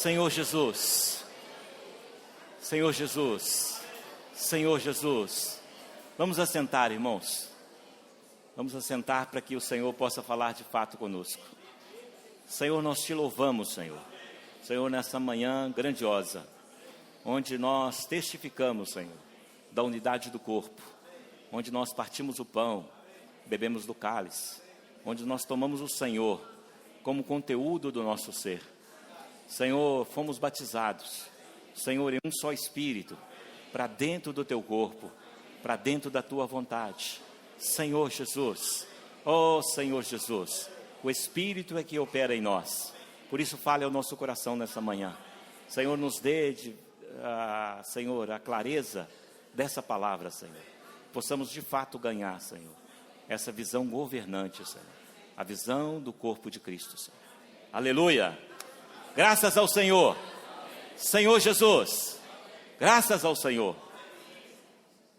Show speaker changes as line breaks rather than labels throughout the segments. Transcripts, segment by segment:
Senhor Jesus, Senhor Jesus, Senhor Jesus. Vamos assentar, irmãos. Vamos assentar para que o Senhor possa falar de fato conosco. Senhor, nós te louvamos, Senhor. Senhor, nessa manhã grandiosa, onde nós testificamos, Senhor, da unidade do corpo, onde nós partimos o pão, bebemos do cálice, onde nós tomamos o Senhor como conteúdo do nosso ser. Senhor, fomos batizados, Senhor, em um só Espírito, para dentro do teu corpo, para dentro da tua vontade. Senhor Jesus, ó Senhor Jesus, o Espírito é que opera em nós. Por isso fale ao nosso coração nessa manhã. Senhor, nos dê, Senhor, a clareza dessa palavra, Senhor. Possamos de fato ganhar, Senhor, essa visão governante, Senhor. A visão do corpo de Cristo, Senhor. Aleluia! Graças ao Senhor. Senhor Jesus. Graças ao Senhor.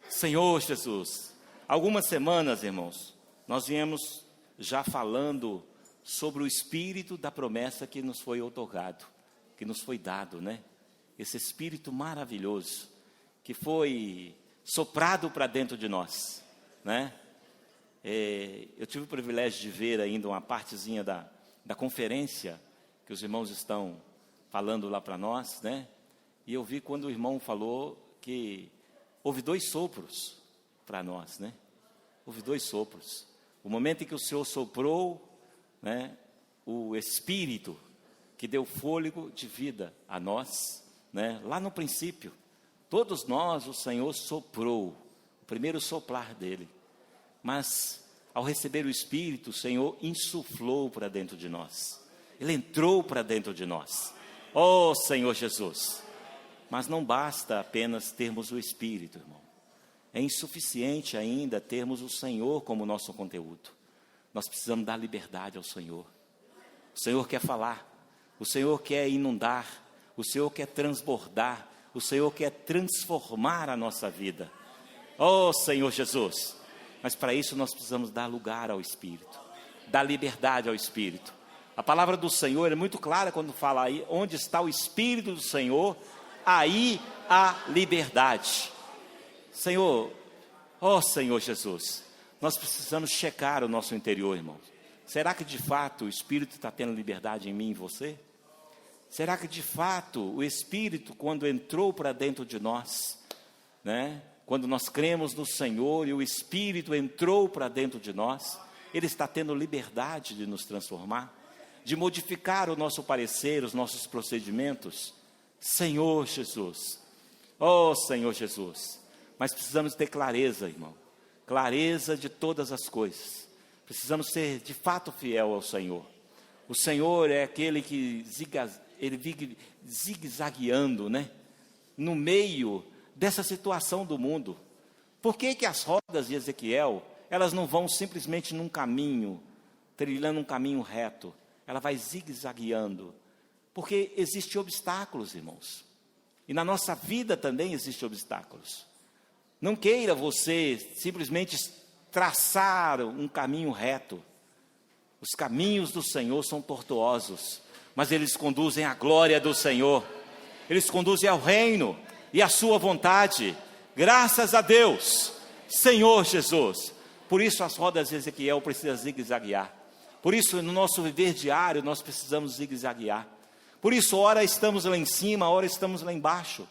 Senhor Jesus. Algumas semanas, irmãos, nós viemos já falando sobre o Espírito da promessa que nos foi outorgado, que nos foi dado, né? Esse Espírito maravilhoso, que foi soprado para dentro de nós, né? Eu tive o privilégio de ver ainda uma partezinha da conferência que os irmãos estão falando lá para nós, né? E eu vi quando o irmão falou que houve 2 sopros para nós, né? Houve 2 sopros. O momento em que o Senhor soprou, né, o Espírito que deu fôlego de vida a nós, né? Lá no princípio, todos nós o Senhor soprou, o primeiro soplar dele. Mas ao receber o Espírito, o Senhor insuflou para dentro de nós. Ele entrou para dentro de nós. Oh, Senhor Jesus. Mas não basta apenas termos o Espírito, irmão. É insuficiente ainda termos o Senhor como nosso conteúdo. Nós precisamos dar liberdade ao Senhor. O Senhor quer falar. O Senhor quer inundar. O Senhor quer transbordar. O Senhor quer transformar a nossa vida. Oh, Senhor Jesus. Mas para isso nós precisamos dar lugar ao Espírito. Dar liberdade ao Espírito. A palavra do Senhor é muito clara quando fala aí, onde está o Espírito do Senhor, aí há liberdade. Senhor, ó Senhor Jesus, nós precisamos checar o nosso interior, irmãos. Será que de fato o Espírito está tendo liberdade em mim e em você? Será que de fato o Espírito, quando entrou para dentro de nós, né? Quando nós cremos no Senhor e o Espírito entrou para dentro de nós, Ele está tendo liberdade de nos transformar? De modificar o nosso parecer, os nossos procedimentos? Senhor Jesus, oh Senhor Jesus, mas precisamos ter clareza, irmão, clareza de todas as coisas, precisamos ser de fato fiel ao Senhor. O Senhor é aquele que ele vive zigue-zagueando, né? No meio dessa situação do mundo. Por que que as rodas de Ezequiel, elas não vão simplesmente num caminho, trilhando um caminho reto? Ela vai zigue-zagueando, porque existem obstáculos, irmãos. E na nossa vida também existem obstáculos. Não queira você simplesmente traçar um caminho reto. Os caminhos do Senhor são tortuosos, mas eles conduzem à glória do Senhor. Eles conduzem ao reino e à sua vontade. Graças a Deus, Senhor Jesus. Por isso as rodas de Ezequiel precisam zigue-zaguear. Por isso, no nosso viver diário, nós precisamos zigue-zaguear. Por isso, ora estamos lá em cima, ora estamos lá embaixo.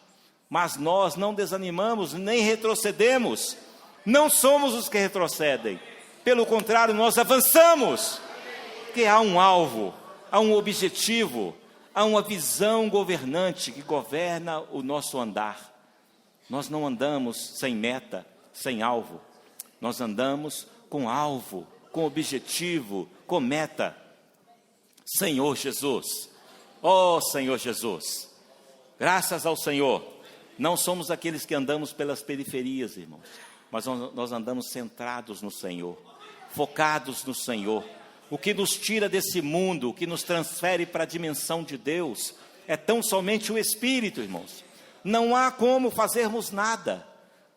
Mas nós não desanimamos, nem retrocedemos. Não somos os que retrocedem. Pelo contrário, nós avançamos. Porque há um alvo, há um objetivo, há uma visão governante que governa o nosso andar. Nós não andamos sem meta, sem alvo. Nós andamos com alvo, com objetivo, com meta. Senhor Jesus, ó Senhor Jesus, graças ao Senhor, não somos aqueles que andamos pelas periferias, irmãos, mas nós andamos centrados no Senhor, focados no Senhor. O que nos tira desse mundo, o que nos transfere para a dimensão de Deus, é tão somente o Espírito, irmãos. Não há como fazermos nada,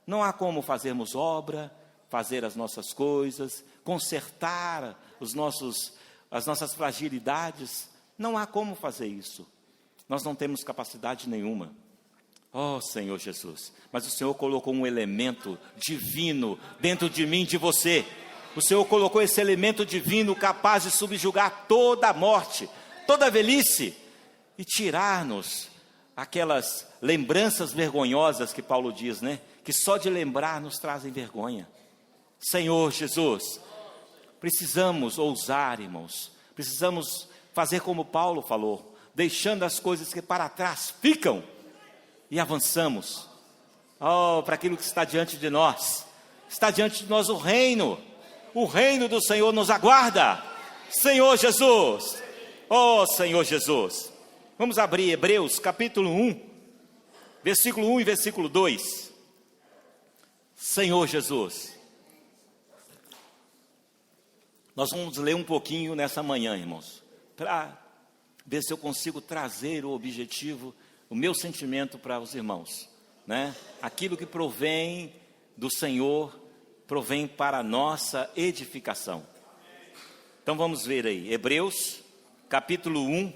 não há como fazermos obra, fazer as nossas coisas, consertar as nossas fragilidades. Não há como fazer isso. Nós não temos capacidade nenhuma. Oh, Senhor Jesus, mas o Senhor colocou um elemento divino dentro de mim e de você. O Senhor colocou esse elemento divino capaz de subjugar toda a morte, toda a velhice e tirar-nos aquelas lembranças vergonhosas que Paulo diz, né? Que só de lembrar nos trazem vergonha. Senhor Jesus, precisamos ousar, irmãos. Precisamos fazer como Paulo falou, deixando as coisas que para trás ficam e avançamos. Oh, para aquilo que está diante de nós. Está diante de nós o reino do Senhor nos aguarda. Senhor Jesus, oh Senhor Jesus. Vamos abrir Hebreus capítulo 1, versículo 1 e versículo 2. Senhor Jesus. Nós vamos ler um pouquinho nessa manhã, irmãos, para ver se eu consigo trazer o objetivo, o meu sentimento para os irmãos, né? Aquilo que provém do Senhor, provém para a nossa edificação. Então vamos ver aí, Hebreus capítulo 1,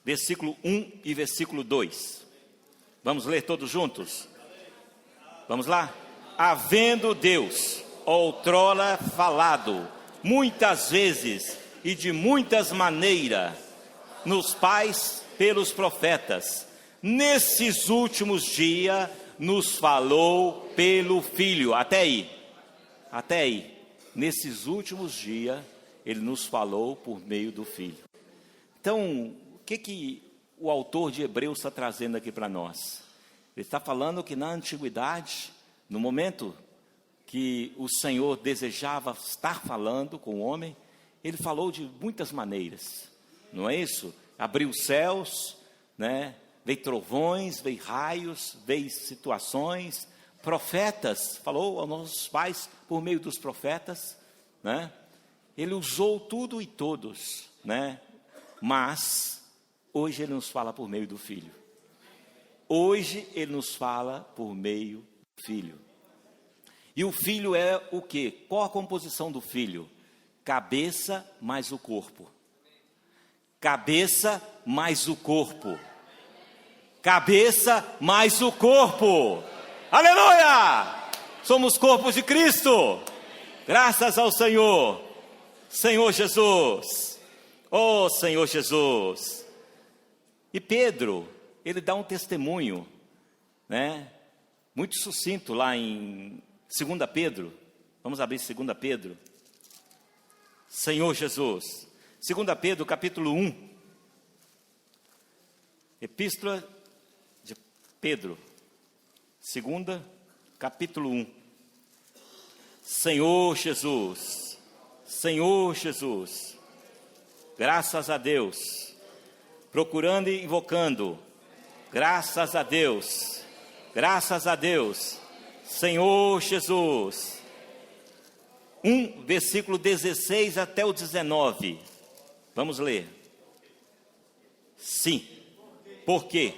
versículo 1 e versículo 2. Vamos ler todos juntos? Vamos lá? Havendo Deus outrora falado, muitas vezes e de muitas maneiras, nos pais pelos profetas, nesses últimos dias nos falou pelo Filho. Até aí, nesses últimos dias, Ele nos falou por meio do Filho. Então, o que o autor de Hebreus está trazendo aqui para nós? Ele está falando que na antiguidade, no momento que o Senhor desejava estar falando com o homem, Ele falou de muitas maneiras, não é isso? Abriu os céus, né? Veio trovões, veio raios, veio situações, profetas, falou aos nossos pais por meio dos profetas, né? Ele usou tudo e todos, né? Mas hoje Ele nos fala por meio do Filho. Hoje Ele nos fala por meio do Filho. E o Filho é o quê? Qual a composição do Filho? Cabeça mais o corpo. Cabeça mais o corpo. Cabeça mais o corpo. Aleluia! Somos corpos de Cristo. Graças ao Senhor. Senhor Jesus. Oh, Senhor Jesus. E Pedro, ele dá um testemunho, né? Muito sucinto lá em 2 Pedro. Vamos abrir 2 Pedro. Senhor Jesus. 2 Pedro, capítulo 1. Epístola de Pedro. 2, capítulo 1. Senhor Jesus. Senhor Jesus. Graças a Deus. Procurando e invocando. Graças a Deus. Graças a Deus. Senhor Jesus. 1, versículo 16 até o 19. Vamos ler. Sim, porque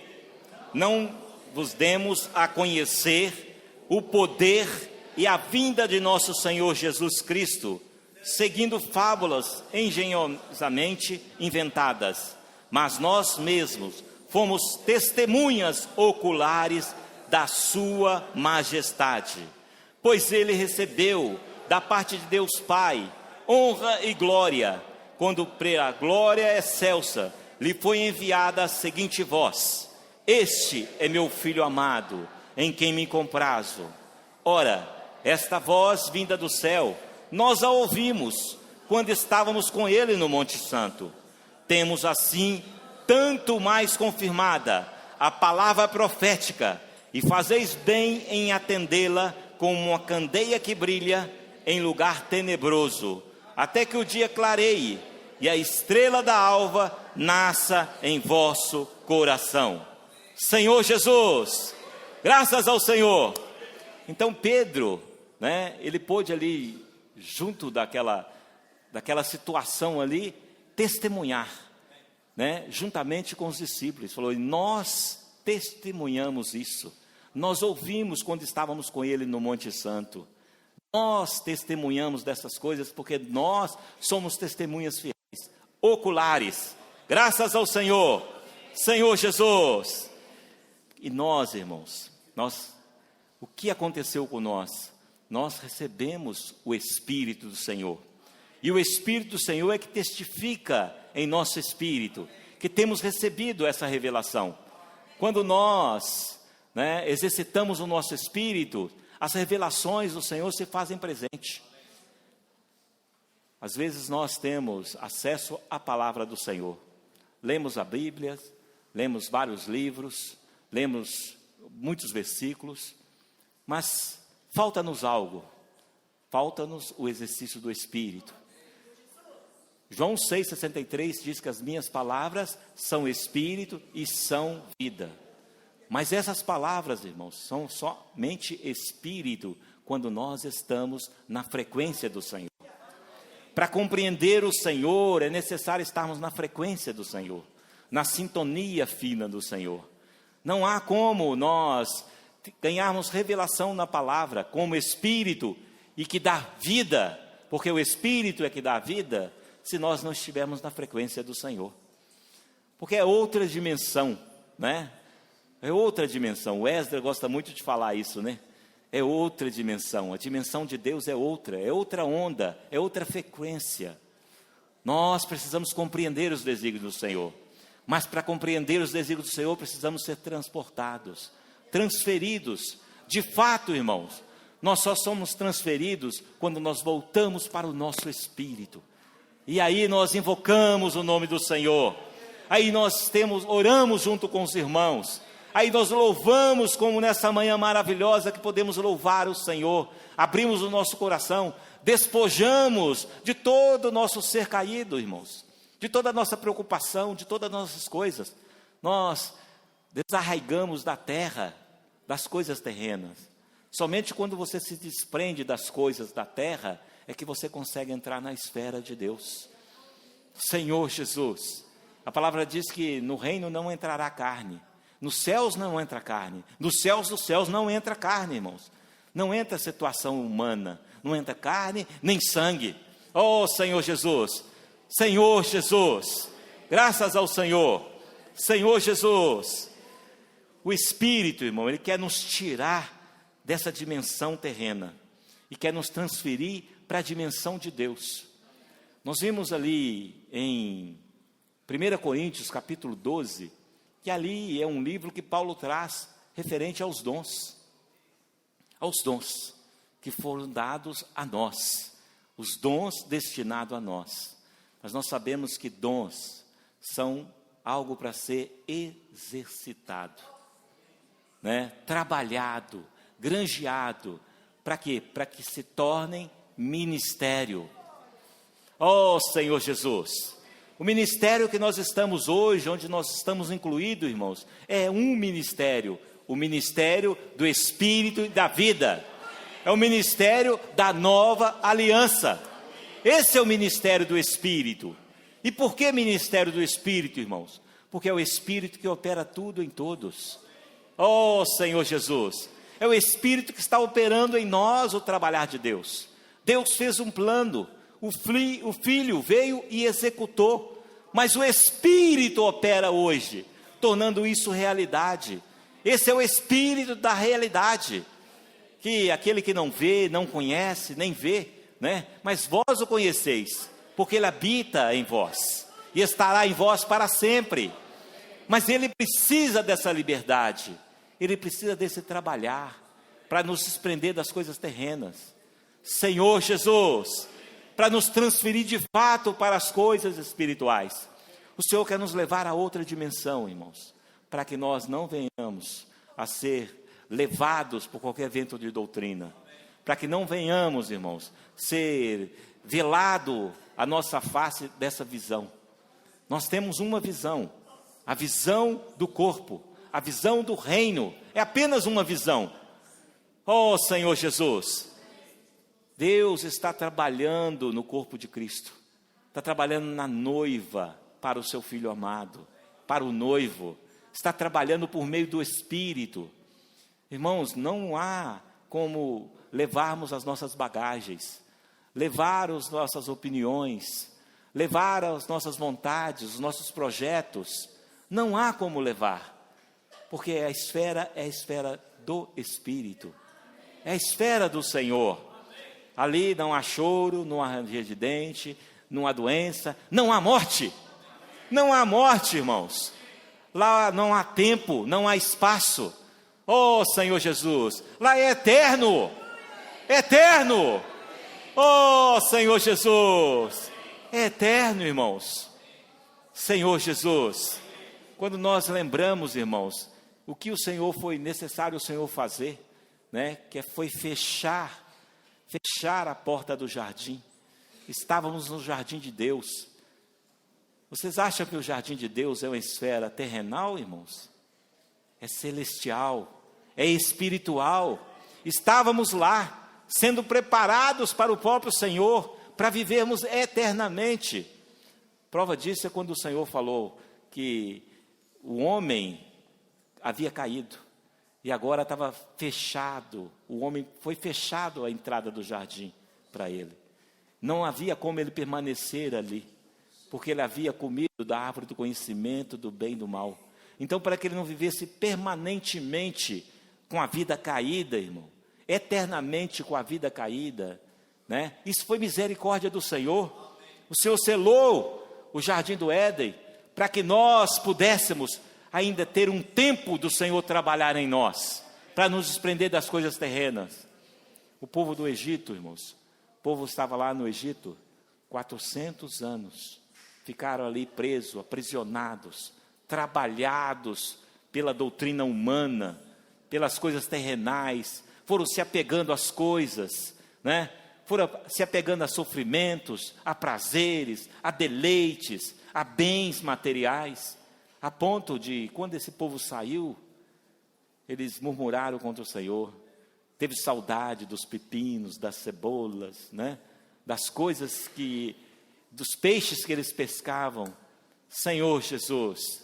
não vos demos a conhecer o poder e a vinda de nosso Senhor Jesus Cristo, seguindo fábulas engenhosamente inventadas, mas nós mesmos fomos testemunhas oculares da sua majestade, pois ele recebeu da parte de Deus Pai honra e glória, quando pela glória excelsa lhe foi enviada a seguinte voz: este é meu filho amado, em quem me comprazo. Ora, esta voz vinda do céu, nós a ouvimos quando estávamos com ele no Monte Santo. Temos assim tanto mais confirmada a palavra profética, e fazeis bem em atendê-la como uma candeia que brilha em lugar tenebroso, até que o dia clareie e a estrela da alva nasça em vosso coração. Senhor Jesus, graças ao Senhor. Então Pedro, né, ele pôde ali, junto daquela situação ali, testemunhar, né, juntamente com os discípulos. Falou: nós testemunhamos isso, nós ouvimos quando estávamos com ele no Monte Santo, nós testemunhamos dessas coisas, porque nós somos testemunhas fiéis, oculares. Graças ao Senhor. Senhor Jesus. E nós, irmãos, o que aconteceu com nós? Nós recebemos o Espírito do Senhor. E o Espírito do Senhor é que testifica em nosso espírito que temos recebido essa revelação. Quando nós exercitamos o nosso espírito, as revelações do Senhor se fazem presente. Às vezes nós temos acesso à palavra do Senhor. Lemos a Bíblia, lemos vários livros, lemos muitos versículos, mas falta-nos algo. Falta-nos o exercício do Espírito. João 6,63 diz que as minhas palavras são Espírito e são vida. Mas essas palavras, irmãos, são somente Espírito quando nós estamos na frequência do Senhor. Para compreender o Senhor, é necessário estarmos na frequência do Senhor, na sintonia fina do Senhor. Não há como nós ganharmos revelação na palavra como Espírito e que dá vida, porque o Espírito é que dá vida, se nós não estivermos na frequência do Senhor. Porque é outra dimensão, né? É outra dimensão. O Esdras gosta muito de falar isso, né? É outra dimensão. A dimensão de Deus é outra onda, é outra frequência. Nós precisamos compreender os desígnios do Senhor. Mas para compreender os desígnios do Senhor, precisamos ser transportados, transferidos. De fato, irmãos, nós só somos transferidos quando nós voltamos para o nosso espírito. E aí nós invocamos o nome do Senhor. Aí nós oramos junto com os irmãos. Aí nós louvamos, como nessa manhã maravilhosa que podemos louvar o Senhor. Abrimos o nosso coração, despojamos de todo o nosso ser caído, irmãos. De toda a nossa preocupação, de todas as nossas coisas. Nós desarraigamos da terra, das coisas terrenas. Somente quando você se desprende das coisas da terra, é que você consegue entrar na esfera de Deus. Senhor Jesus, a palavra diz que no reino não entrará carne. Nos céus não entra carne. Nos céus dos céus não entra carne, irmãos. Não entra situação humana. Não entra carne, nem sangue. Oh, Senhor Jesus. Senhor Jesus. Graças ao Senhor. Senhor Jesus. O Espírito, irmão, Ele quer nos tirar dessa dimensão terrena. E quer nos transferir para a dimensão de Deus. Nós vimos ali em 1 Coríntios capítulo 12, que ali é um livro que Paulo traz referente aos dons que foram dados a nós, os dons destinados a nós. Mas nós sabemos que dons são algo para ser exercitado, né? Trabalhado, granjeado, para quê? Para que se tornem ministério. Oh, Senhor Jesus. O ministério que nós estamos hoje, onde nós estamos incluídos, irmãos, é um ministério, o ministério do Espírito e da vida. É o ministério da nova aliança. Esse é o ministério do Espírito. E por que ministério do Espírito, irmãos? Porque é o Espírito que opera tudo em todos. Oh, Senhor Jesus. É o Espírito que está operando em nós o trabalhar de Deus. Deus fez um plano. O Filho veio e executou, mas o Espírito opera hoje, tornando isso realidade. Esse é o Espírito da realidade, que aquele que não vê, não conhece, nem vê, né? Mas vós o conheceis, porque Ele habita em vós, e estará em vós para sempre. Mas Ele precisa dessa liberdade, Ele precisa desse trabalhar, para nos desprender das coisas terrenas. Senhor Jesus, para nos transferir de fato para as coisas espirituais. O Senhor quer nos levar a outra dimensão, irmãos, para que nós não venhamos a ser levados por qualquer vento de doutrina, para que não venhamos, irmãos, ser velado a nossa face dessa visão. Nós temos uma visão, a visão do corpo, a visão do reino, é apenas uma visão. Oh, Senhor Jesus, Deus está trabalhando no corpo de Cristo, está trabalhando na noiva para o seu Filho amado, para o noivo, está trabalhando por meio do Espírito. Irmãos, não há como levarmos as nossas bagagens, levar as nossas opiniões, levar as nossas vontades, os nossos projetos. Não há como levar, porque a esfera é a esfera do Espírito, é a esfera do Senhor. Ali não há choro, não há ranger de dente, não há doença, não há morte. Não há morte, irmãos. Lá não há tempo, não há espaço. Oh, Senhor Jesus, lá é eterno. Eterno. Oh, Senhor Jesus, é eterno, irmãos. Senhor Jesus, quando nós lembramos, irmãos, o que o Senhor foi necessário o Senhor fazer, né? Que foi fechar a porta do jardim. Estávamos no jardim de Deus. Vocês acham que o jardim de Deus é uma esfera terrenal, irmãos? É celestial, é espiritual. Estávamos lá, sendo preparados para o próprio Senhor, para vivermos eternamente. Prova disso é quando o Senhor falou que o homem havia caído, e agora estava fechado, o homem foi fechado a entrada do jardim para ele. Não havia como ele permanecer ali, porque ele havia comido da árvore do conhecimento do bem e do mal. Então, para que ele não vivesse permanentemente com a vida caída, irmão, eternamente com a vida caída, né? Isso foi misericórdia do Senhor. O Senhor selou o jardim do Éden, para que nós pudéssemos ainda ter um tempo do Senhor trabalhar em nós, para nos desprender das coisas terrenas. O povo do Egito, irmãos, o povo estava lá no Egito 400 anos, ficaram ali presos, aprisionados, trabalhados pela doutrina humana, pelas coisas terrenais, foram se apegando às coisas, né? Foram se apegando a sofrimentos, a prazeres, a deleites, a bens materiais, a ponto de, quando esse povo saiu, eles murmuraram contra o Senhor, teve saudade dos pepinos, das cebolas, né? Das coisas dos peixes que eles pescavam. Senhor Jesus,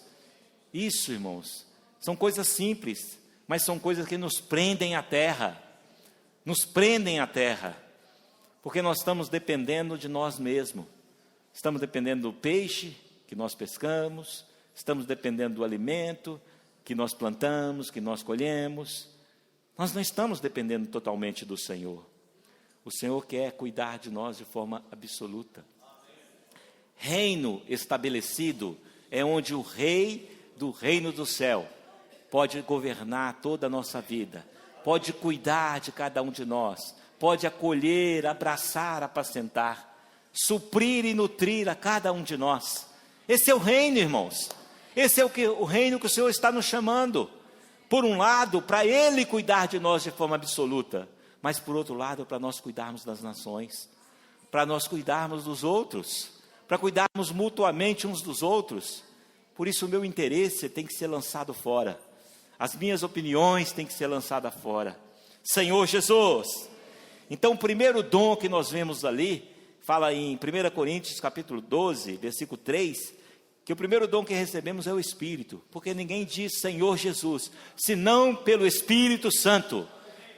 isso, irmãos, são coisas simples, mas são coisas que nos prendem à terra, porque nós estamos dependendo de nós mesmos, estamos dependendo do peixe que nós pescamos, estamos dependendo do alimento que nós plantamos, que nós colhemos. Nós não estamos dependendo totalmente do Senhor. O Senhor quer cuidar de nós de forma absoluta. Reino estabelecido é onde o rei do reino do céu pode governar toda a nossa vida, pode cuidar de cada um de nós, pode acolher, abraçar, apacentar, suprir e nutrir a cada um de nós. Esse é o reino, irmãos. Esse é o reino que o Senhor está nos chamando. Por um lado, para Ele cuidar de nós de forma absoluta, mas por outro lado, para nós cuidarmos das nações, para nós cuidarmos dos outros, para cuidarmos mutuamente uns dos outros. Por isso o meu interesse tem que ser lançado fora, as minhas opiniões têm que ser lançadas fora. Senhor Jesus. Então o primeiro dom que nós vemos ali, fala em 1 Coríntios capítulo 12, versículo 3, que o primeiro dom que recebemos é o Espírito, porque ninguém diz Senhor Jesus, senão pelo Espírito Santo.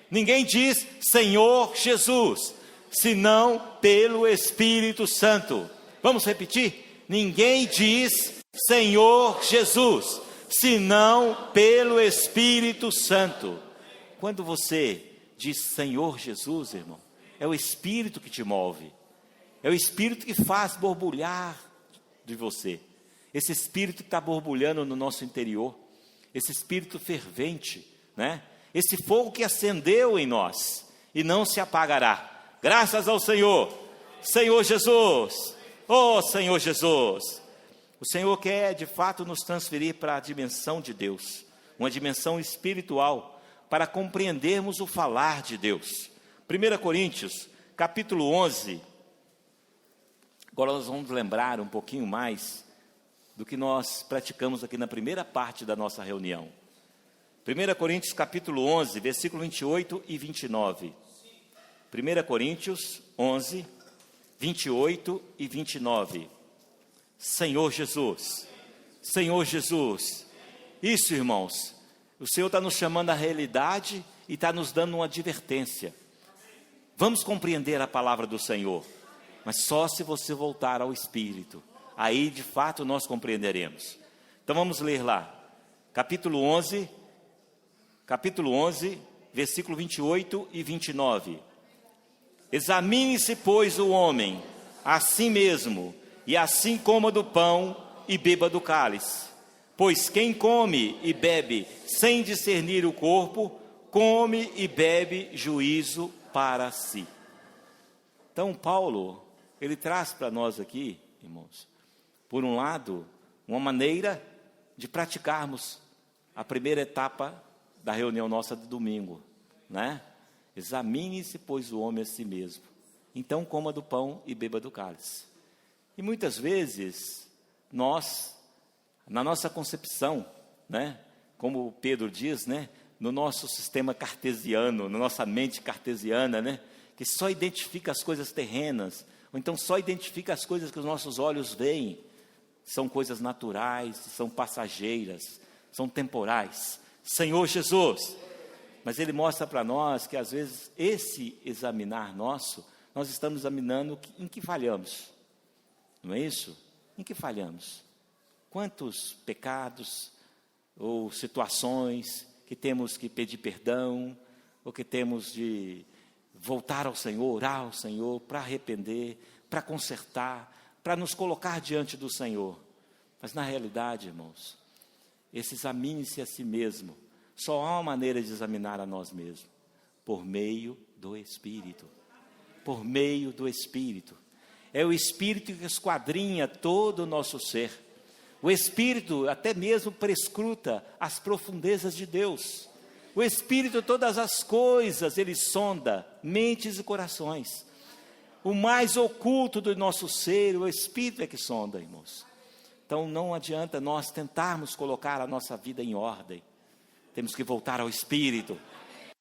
Ninguém diz Senhor Jesus, senão pelo Espírito Santo. Vamos repetir? Ninguém diz Senhor Jesus, senão pelo Espírito Santo. Quando você diz Senhor Jesus, irmão, é o Espírito que te move, é o Espírito que faz borbulhar de você. Esse Espírito que está borbulhando no nosso interior, esse Espírito fervente, né? Esse fogo que acendeu em nós e não se apagará. Graças ao Senhor, Senhor Jesus, oh Senhor Jesus. O Senhor quer de fato nos transferir para a dimensão de Deus, uma dimensão espiritual, para compreendermos o falar de Deus. 1 Coríntios, capítulo 11, agora nós vamos lembrar um pouquinho mais do que nós praticamos aqui na primeira parte da nossa reunião. 1 Coríntios capítulo 11, versículo 28 e 29. 1 Coríntios 11, 28 e 29. Senhor Jesus, Senhor Jesus. Isso, irmãos, o Senhor está nos chamando à realidade e está nos dando uma advertência. Vamos compreender a palavra do Senhor, mas só se você voltar ao Espírito. Aí, de fato, nós compreenderemos. Então vamos ler lá, capítulo 11, versículo 28 e 29. Examine-se, pois, o homem a si mesmo, e assim coma do pão e beba do cálice. Pois quem come e bebe sem discernir o corpo, come e bebe juízo para si. Então Paulo, ele traz para nós aqui, irmãos, por um lado, uma maneira de praticarmos a primeira etapa da reunião nossa de domingo, né? Examine-se, pois, o homem a si mesmo. Então coma do pão e beba do cálice. E muitas vezes, nós, na nossa concepção, né? Como Pedro diz, né? No nosso sistema cartesiano, na nossa mente cartesiana, né? Que só identifica as coisas terrenas, ou então só identifica as coisas que os nossos olhos veem. São coisas naturais, são passageiras, são temporais. Senhor Jesus. Mas ele mostra para nós que às vezes esse examinar nosso, nós estamos examinando em que falhamos. Não é isso? Em que falhamos? Quantos pecados ou situações que temos que pedir perdão, ou que temos de voltar ao Senhor, orar ao Senhor, para arrepender, para consertar, para nos colocar diante do Senhor. Mas na realidade, irmãos, esse examine-se a si mesmo, só há uma maneira de examinar a nós mesmos, por meio do Espírito. Por meio do Espírito. É o Espírito que esquadrinha todo o nosso ser. O Espírito até mesmo prescruta as profundezas de Deus. O Espírito, todas as coisas, ele sonda mentes e corações. O mais oculto do nosso ser, o Espírito é que sonda, irmãos. Então não adianta nós tentarmos colocar a nossa vida em ordem. Temos que voltar ao Espírito.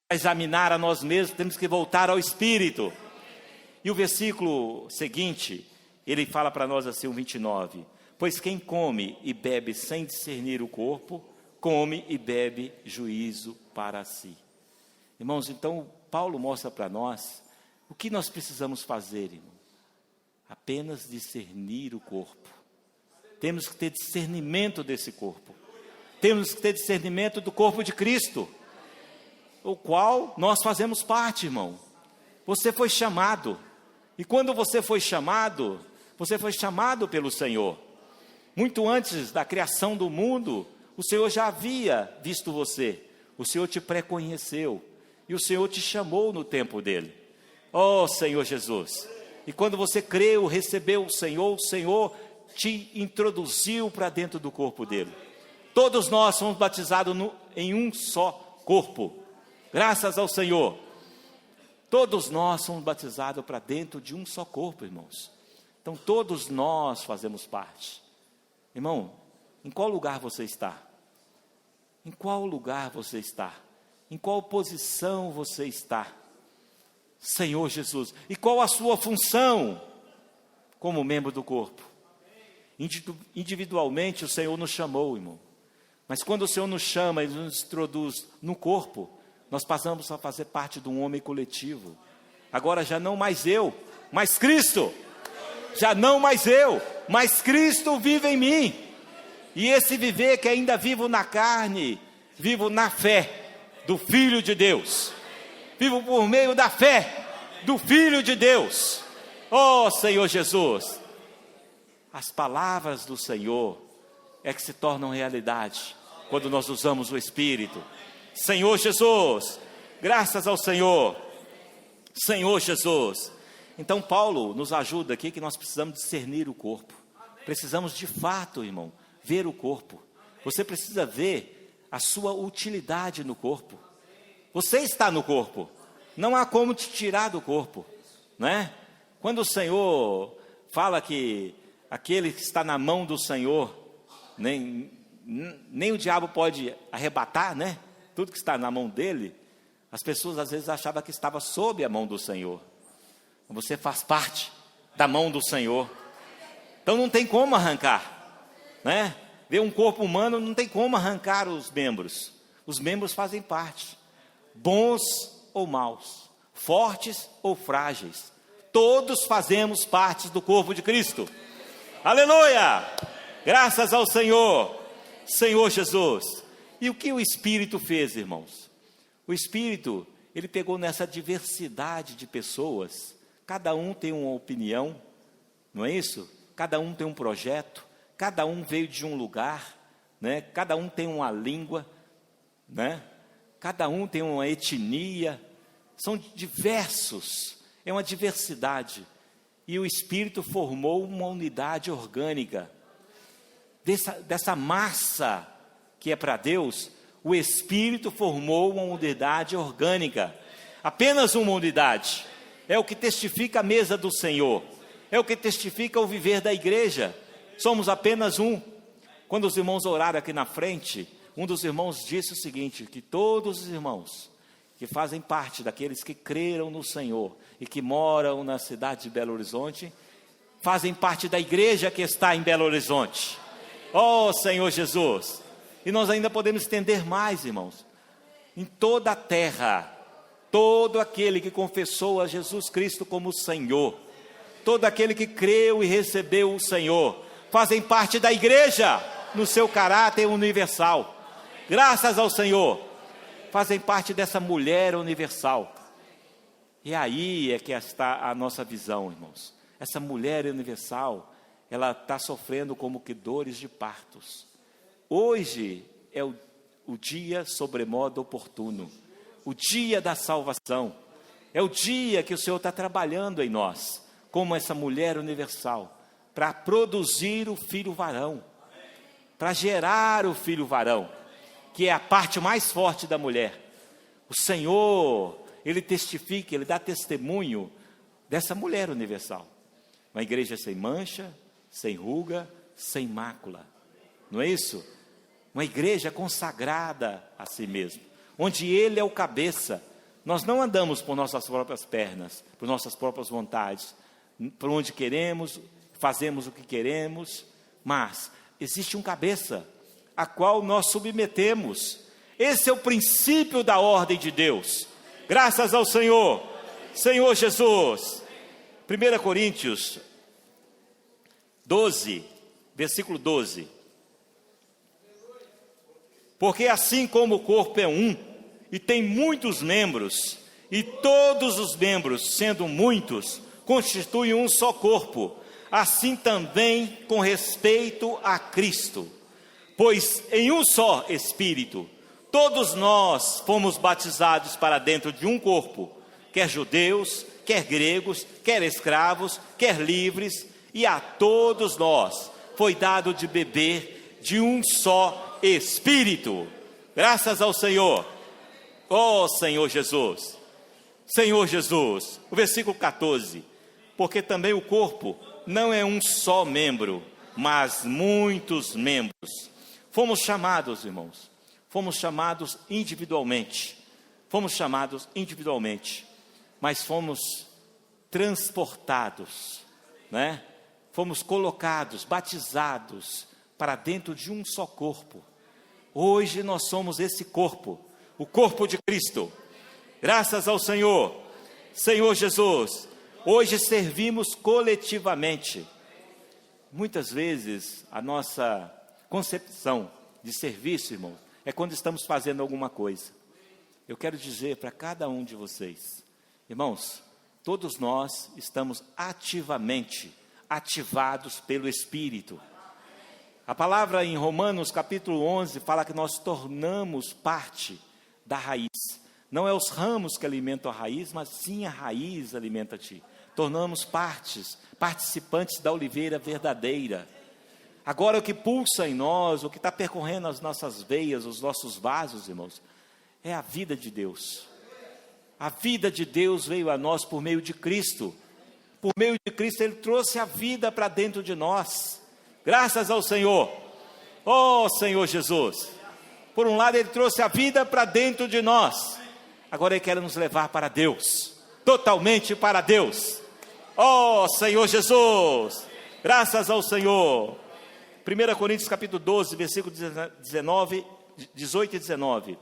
Para examinar a nós mesmos, temos que voltar ao Espírito. E o versículo seguinte, ele fala para nós assim, o 29. Pois quem come e bebe sem discernir o corpo, come e bebe juízo para si. Irmãos, então Paulo mostra para nós o que nós precisamos fazer, irmão. Apenas discernir o corpo. Temos que ter discernimento desse corpo. Temos que ter discernimento do corpo de Cristo, o qual nós fazemos parte, irmão. Você foi chamado. E quando você foi chamado pelo Senhor. Muito antes da criação do mundo, o Senhor já havia visto você. O Senhor te pré-conheceu. E o Senhor te chamou no tempo dele. Oh, Senhor Jesus. E quando você creu, recebeu o Senhor te introduziu para dentro do corpo dele. Todos nós somos batizados em um só corpo. Graças ao Senhor. Todos nós somos batizados para dentro de um só corpo, irmãos. Então todos nós fazemos parte. Irmão, em qual lugar você está? Em qual lugar você está? Em qual posição você está? Senhor Jesus. E qual a sua função como membro do corpo? Individualmente o Senhor nos chamou, irmão. Mas quando o Senhor nos chama e nos introduz no corpo, nós passamos a fazer parte de um homem coletivo. Agora já não mais eu, mas Cristo. Já não mais eu, mas Cristo vive em mim. E esse viver que ainda vivo na carne, vivo na fé do Filho de Deus. Vivo por meio da fé do Filho de Deus. Oh, Senhor Jesus. As palavras do Senhor é que se tornam realidade quando nós usamos o Espírito. Senhor Jesus, graças ao Senhor. Senhor Jesus. Então Paulo nos ajuda aqui que nós precisamos discernir o corpo. Precisamos de fato, irmão, ver o corpo. Você precisa ver a sua utilidade no corpo. Você está no corpo. Não há como te tirar do corpo, né? Quando o Senhor fala que aquele que está na mão do Senhor, nem o diabo pode arrebatar, né? Tudo que está na mão dele, as pessoas às vezes achavam que estava sob a mão do Senhor. Você faz parte da mão do Senhor. Então não tem como arrancar, né? Ver um corpo humano não tem como arrancar os membros. Os membros fazem parte, bons ou maus, fortes ou frágeis. Todos fazemos parte do corpo de Cristo. Aleluia! Graças ao Senhor. Senhor Jesus. E o que o Espírito fez, irmãos? O Espírito, ele pegou nessa diversidade de pessoas, cada um tem uma opinião, não é isso? Cada um tem um projeto, cada um veio de um lugar, né? Cada um tem uma língua, né? Cada um tem uma etnia, são diversos, é uma diversidade. E o Espírito formou uma unidade orgânica. Dessa massa que é para Deus, o Espírito formou uma unidade orgânica. Apenas uma unidade. É o que testifica a mesa do Senhor. É o que testifica o viver da igreja. Somos apenas um. Quando os irmãos oraram aqui na frente, um dos irmãos disse o seguinte, que todos os irmãos que fazem parte daqueles que creram no Senhor e que moram na cidade de Belo Horizonte, fazem parte da igreja que está em Belo Horizonte. Oh, Senhor Jesus! E nós ainda podemos estender mais, irmãos. Em toda a terra, todo aquele que confessou a Jesus Cristo como Senhor, todo aquele que creu e recebeu o Senhor, fazem parte da igreja no seu caráter universal. Graças ao Senhor, fazem parte dessa mulher universal. E aí é que está a nossa visão, irmãos. Essa mulher universal, ela está sofrendo como que dores de partos. Hoje é o dia sobremodo oportuno, o dia da salvação. É o dia que o Senhor está trabalhando em nós, como essa mulher universal, para produzir o filho varão, para gerar o filho varão, que é a parte mais forte da mulher. O Senhor, Ele testifica, Ele dá testemunho dessa mulher universal. Uma igreja sem mancha, sem ruga, sem mácula. Não é isso? Uma igreja consagrada a si mesmo, onde Ele é o cabeça. Nós não andamos por nossas próprias pernas, por nossas próprias vontades, por onde queremos, fazemos o que queremos, mas existe um cabeça, a qual nós submetemos. Esse é o princípio da ordem de Deus. Graças ao Senhor, Senhor Jesus. 1 Coríntios 12, versículo 12. Porque assim como o corpo é um, e tem muitos membros, e todos os membros, sendo muitos, constituem um só corpo, assim também com respeito a Cristo. Pois em um só Espírito, todos nós fomos batizados para dentro de um corpo, quer judeus, quer gregos, quer escravos, quer livres, e a todos nós foi dado de beber de um só Espírito. Graças ao Senhor. Oh, Senhor Jesus. Senhor Jesus. O versículo 14. Porque também o corpo não é um só membro, mas muitos membros. Fomos chamados, irmãos, fomos chamados individualmente, mas fomos transportados, né? Fomos colocados, batizados para dentro de um só corpo. Hoje nós somos esse corpo, o corpo de Cristo. Graças ao Senhor, Senhor Jesus. Hoje servimos coletivamente. Muitas vezes a nossa concepção de serviço, irmão, é quando estamos fazendo alguma coisa. Eu quero dizer para cada um de vocês, irmãos, todos nós estamos ativamente ativados pelo Espírito. A palavra em Romanos capítulo 11 fala que nós tornamos parte da raiz. Não é os ramos que alimentam a raiz, mas sim a raiz alimenta-te. Tornamos participantes da oliveira verdadeira. Agora o que pulsa em nós, o que está percorrendo as nossas veias, os nossos vasos, irmãos, é a vida de Deus. A vida de Deus veio a nós por meio de Cristo. Por meio de Cristo Ele trouxe a vida para dentro de nós. Graças ao Senhor. Oh, Senhor Jesus. Por um lado Ele trouxe a vida para dentro de nós. Agora Ele quer nos levar para Deus. Totalmente para Deus. Oh, Senhor Jesus. Graças ao Senhor. 1 Coríntios capítulo 12, versículo 18 e 19.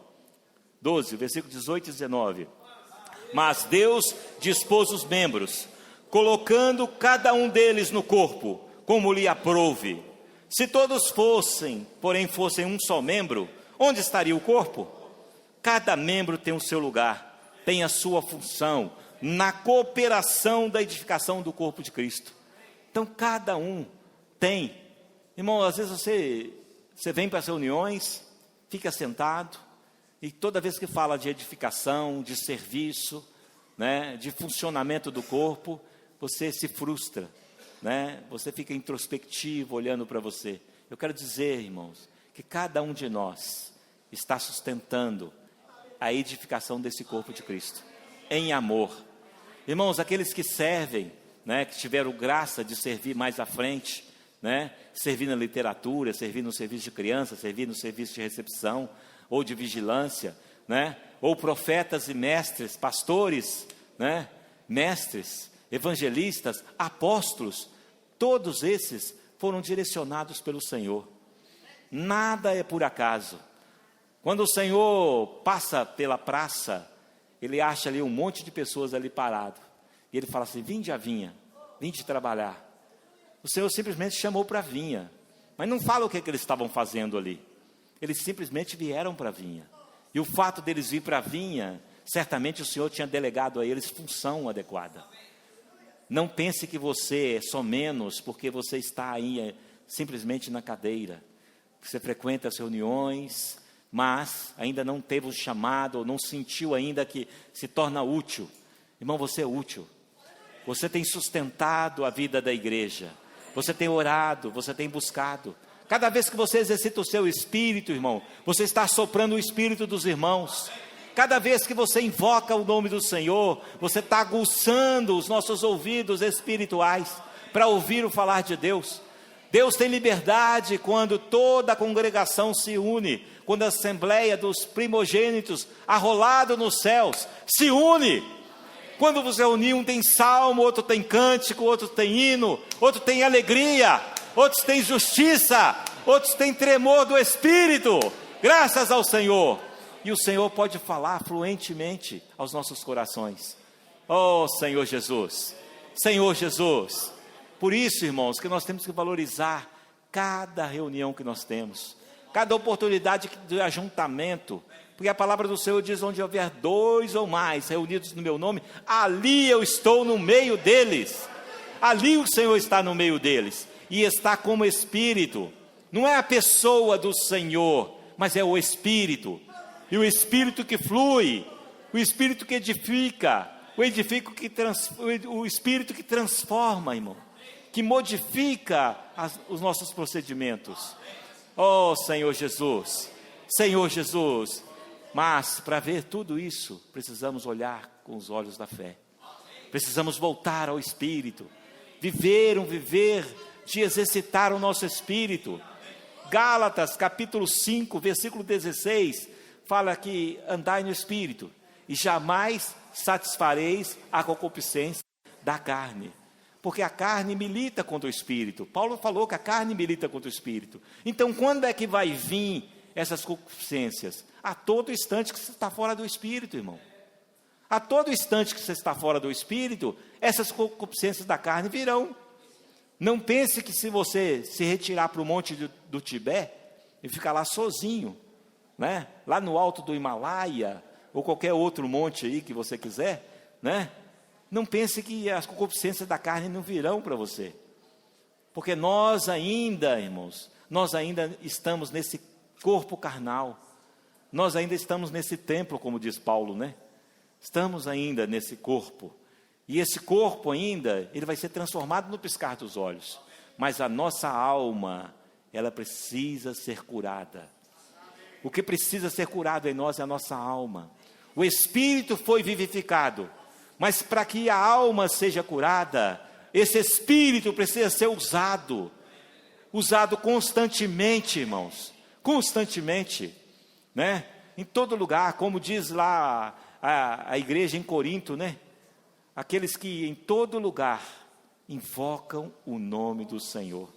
12, versículo 18 e 19. Mas Deus dispôs os membros, colocando cada um deles no corpo, como lhe aprouve. Se todos fossem, porém fossem um só membro, onde estaria o corpo? Cada membro tem o seu lugar, tem a sua função, na cooperação da edificação do corpo de Cristo. Então cada um tem. Irmão, às vezes você vem para as reuniões, fica sentado, e toda vez que fala de edificação, de serviço, né, de funcionamento do corpo, você se frustra, né? Você fica introspectivo olhando para você. Eu quero dizer, irmãos, que cada um de nós está sustentando a edificação desse corpo de Cristo, em amor. Irmãos, aqueles que servem, né, que tiveram graça de servir mais à frente, né, servir na literatura, servir no serviço de criança, servir no serviço de recepção, ou de vigilância, né, ou profetas e mestres, pastores, né, mestres, evangelistas, apóstolos, todos esses foram direcionados pelo Senhor. Nada é por acaso. Quando o Senhor passa pela praça, Ele acha ali um monte de pessoas ali parado, e Ele fala assim: vinde à vinha, vinde trabalhar. O Senhor simplesmente chamou para a vinha, mas não fala o que eles estavam fazendo ali. Eles simplesmente vieram para a vinha, e o fato deles vir para a vinha, certamente o Senhor tinha delegado a eles função adequada. Não pense que você é só menos porque você está aí simplesmente na cadeira, que você frequenta as reuniões, mas ainda não teve o chamado, ou não sentiu ainda que se torna útil. Irmão, você é útil. Você tem sustentado a vida da igreja. Você tem orado, você tem buscado. Cada vez que você exercita o seu espírito, irmão, você está soprando o espírito dos irmãos. Cada vez que você invoca o nome do Senhor, você está aguçando os nossos ouvidos espirituais para ouvir o falar de Deus. Deus tem liberdade quando toda a congregação se une, quando a assembleia dos primogênitos, arrolado nos céus, se une. Quando você unir, um tem salmo, outro tem cântico, outro tem hino, outro tem alegria, outros têm justiça, outros têm tremor do Espírito, graças ao Senhor. E o Senhor pode falar fluentemente aos nossos corações. Oh, Senhor Jesus, Senhor Jesus. Por isso, irmãos, que nós temos que valorizar cada reunião que nós temos, cada oportunidade de ajuntamento, porque a palavra do Senhor diz: onde houver 2 ou mais reunidos no meu nome, ali eu estou no meio deles. Ali o Senhor está no meio deles, e está como Espírito. Não é a pessoa do Senhor, mas é o Espírito. E o Espírito que flui, o Espírito que edifica, o Espírito que transforma, irmão, que modifica os nossos procedimentos. Oh, Senhor Jesus, Senhor Jesus. Mas para ver tudo isso, precisamos olhar com os olhos da fé. Precisamos voltar ao Espírito, viver de exercitar o nosso Espírito. Gálatas capítulo 5, versículo 16, fala que andai no Espírito, e jamais satisfareis a concupiscência da carne, porque a carne milita contra o Espírito. Paulo falou que a carne milita contra o Espírito. Então quando é que vai vir essas concupiscências? A todo instante que você está fora do Espírito, irmão. A todo instante que você está fora do Espírito, essas concupiscências da carne virão. Não pense que se você se retirar para o monte do Tibete e ficar lá sozinho, né, lá no alto do Himalaia, ou qualquer outro monte aí que você quiser, né, não pense que as concupiscências da carne não virão para você, porque nós ainda, irmãos, nós ainda estamos nesse corpo carnal, nós ainda estamos nesse templo, como diz Paulo, né, estamos ainda nesse corpo, e esse corpo ainda, ele vai ser transformado no piscar dos olhos, mas a nossa alma, ela precisa ser curada. O que precisa ser curado em nós é a nossa alma. O Espírito foi vivificado, mas para que a alma seja curada, esse Espírito precisa ser usado constantemente, irmãos, constantemente, né? Em todo lugar, como diz lá a igreja em Corinto, né? Aqueles que em todo lugar invocam o nome do Senhor.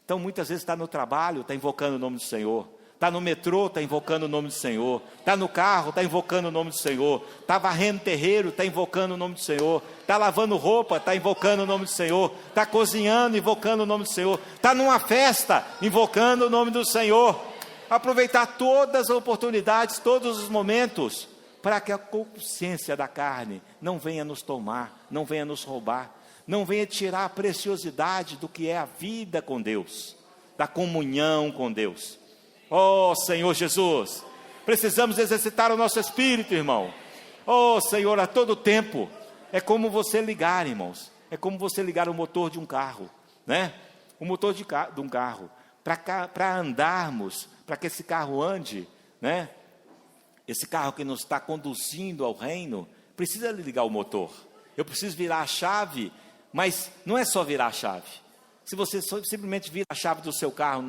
Então muitas vezes está no trabalho, está invocando o nome do Senhor. Está no metrô, está invocando o nome do Senhor. Está no carro, está invocando o nome do Senhor. Está varrendo terreiro, está invocando o nome do Senhor. Está lavando roupa, está invocando o nome do Senhor. Está cozinhando, invocando o nome do Senhor. Está numa festa, invocando o nome do Senhor. Aproveitar todas as oportunidades, todos os momentos, para que a consciência da carne não venha nos tomar, não venha nos roubar, não venha tirar a preciosidade do que é a vida com Deus, da comunhão com Deus. Oh Senhor Jesus, precisamos exercitar o nosso espírito, irmão. Oh Senhor, a todo tempo. É como você ligar, irmãos, é como você ligar o motor de um carro, né? O motor de um carro, para andarmos, para que esse carro ande, né? Esse carro que nos está conduzindo ao reino, precisa ligar o motor. Eu preciso virar a chave, mas não é só virar a chave. Se você simplesmente vira a chave do seu carro